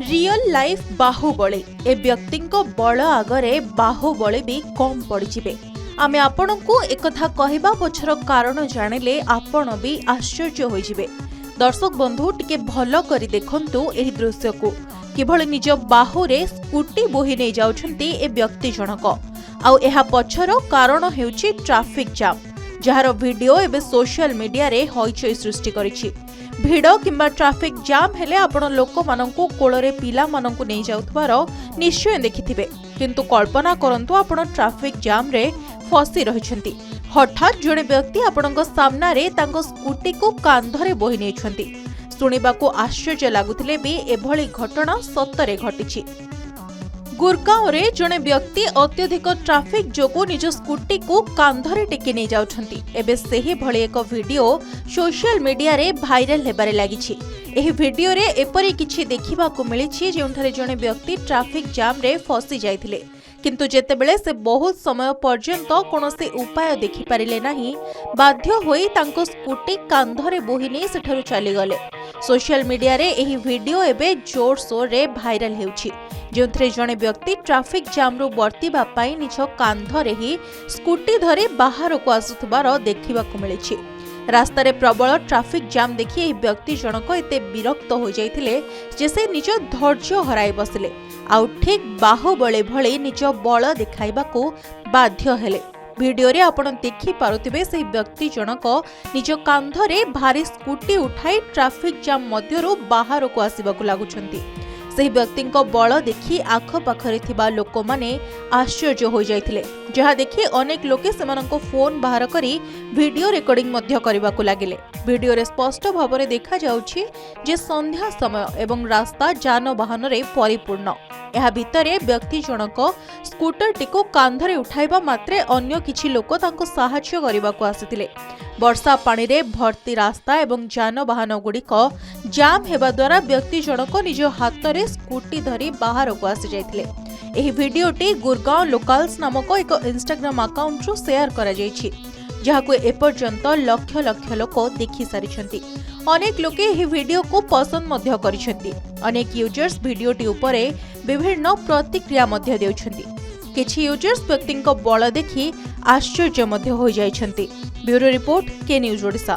Real life Baahubali ए व्यक्ति बल आगरे बाहुबली भी कम पड़े। आमे आपण को एक कथा कहबा पछर कारण जानिले आपण भी आश्चर्य होई जिवे। दर्शक बंधु टिके भल करी देखंतु एही दृश्य को किभଳି निज बाहुरे स्कूटी बोही नै जाउछंती ए व्यक्ति जनक। आउ एहा पछर कारण हेउछि ट्रैफिक जाम, जहार वीडियो एबे सोशल मीडिया रे हईचई सृष्टि करिछि। भिड़ किंबा ट्रैफिक जाम हेले आपण लोक माननकु कोलरे पिला माननकु नै जाउथबार निश्चय देखिथिबे, किंतु कल्पना करंतु आपण ट्रैफिक जाम रे फसी रहिछंती। हठात जणे व्यक्ति आपणक सामना रे तांको स्कूटी को कांधरे बोही नेछंती। सुनिबाकू आश्चर्य लागुथिले भी एभली घटना सत्तरे घटिछि। गुरगांव रे जणे व्यक्ति अत्यधिक ट्रैफिक जोगु निज स्कूटी को कांधरे टेकी नै जाउछंती। एबे सेही भली एक वीडियो सोशल मीडिया रे भाइरल हेबारे लागिछि। एही वीडियो रे एपरि किछि देखिबाकू मिलिछि जेउठारे जणे व्यक्ति ट्रैफिक जाम रे फसी जाइथिले, किंतु जेतेबेले से बहुत समय पर्यंत कोनोसी उपाय देखि पारिले नाही, बाध्य होई तांको स्कूटी कांधरे बोही नै सेठारु चली गले। सोशल मीडिया रे एही वीडियो एबे जोर शोर रे भाइरल हेउछि, जेउथरे जणे व्यक्ति ट्रैफिक जाम रु बर्तिबा पई निज कांधरे ही स्कूटी धरि बाहर को आसुथबार देखिबाकू मिलिछि। रास्ता रे प्रबल ट्रैफिक जाम देखि एही व्यक्ति जनक एते विरक्त हो जाइथिले जे से निज धैर्य हराई बसिले, आउ ठीक बाहुबली भली निज बल देखाइबाकू बाध्य हेले। वीडियो रे आपण देखि पारुथिबे से व्यक्ति जनक निज कांधरे भारी स्कूटी उठाई ट्रैफिक जाम मध्यरु बाहर को आसीबाकू लागुछंती। ସେହି ବ୍ୟକ୍ତିଙ୍କ ବଳ ଦେଖି ଆଖପାଖରେ ଥିବା ଲୋକମାନେ ଆଶ୍ଚର୍ଯ୍ୟ ହୋଇଯାଇଥିଲେ, ଯାହା ଦେଖି ଅନେକ ଲୋକେ ସେମାନଙ୍କ ଫୋନ୍ ବାହାର କରି ଭିଡିଓ ରେକର୍ଡିଂ ମଧ୍ୟ କରିବାକୁ ଲାଗିଲେ। ଭିଡିଓରେ ସ୍ପଷ୍ଟ ଭାବରେ ଦେଖାଯାଉଛି ଯେ ସନ୍ଧ୍ୟା ସମୟ ଏବଂ ରାସ୍ତା ଯାନବାହନରେ ପରିପୂର୍ଣ୍ଣ। ଏହା ଭିତରେ ବ୍ୟକ୍ତି ଜଣକ ସ୍କୁଟରଟିକୁ କାନ୍ଧରେ ଉଠାଇବା ମାତ୍ରେ ଅନ୍ୟ କିଛି ଲୋକ ତାଙ୍କୁ ସାହାଯ୍ୟ କରିବାକୁ ଆସିଥିଲେ। ବର୍ଷା ପାଣିରେ ଭର୍ତ୍ତି ରାସ୍ତା ଏବଂ ଯାନବାହନ ଗୁଡ଼ିକ ଜାମ୍ ହେବା ଦ୍ୱାରା ବ୍ୟକ୍ତି ଜଣକ ନିଜ ହାତରେ ସ୍କୁଟି ଧରି ବାହାରକୁ ଆସି ଯାଇଥିଲେ। ଏହି ଭିଡିଓଟି ଗୁରଗାଁव ଲୋକାଲ୍ସ ନାମକ ଏକ ଇନଷ୍ଟାଗ୍ରାମ ଆକାଉଣ୍ଟରୁ ସେୟାର କରାଯାଇଛି, ଯାହାକୁ ଏପର୍ଯ୍ୟନ୍ତ ଲକ୍ଷ ଲକ୍ଷ ଲୋକ ଦେଖି ସାରିଛନ୍ତି। ଅନେକ ଲୋକେ ଏହି ଭିଡିଓକୁ ପସନ୍ଦ ମଧ୍ୟ କରିଛନ୍ତି। ଅନେକ ୟୁଜର୍ସ ଭିଡିଓଟି ଉପରେ ବିଭିନ୍ନ ପ୍ରତିକ୍ରିୟା ମଧ୍ୟ ଦେଉଛନ୍ତି। କିଛି ୟୁଜର୍ସ ବ୍ୟକ୍ତିଙ୍କ ବଳ ଦେଖି ଆଶ୍ଚର୍ଯ୍ୟ ମଧ୍ୟ ହୋଇଯାଇଛନ୍ତି। ब्यूरो रिपोर्ट के न्यूज ओडिशा।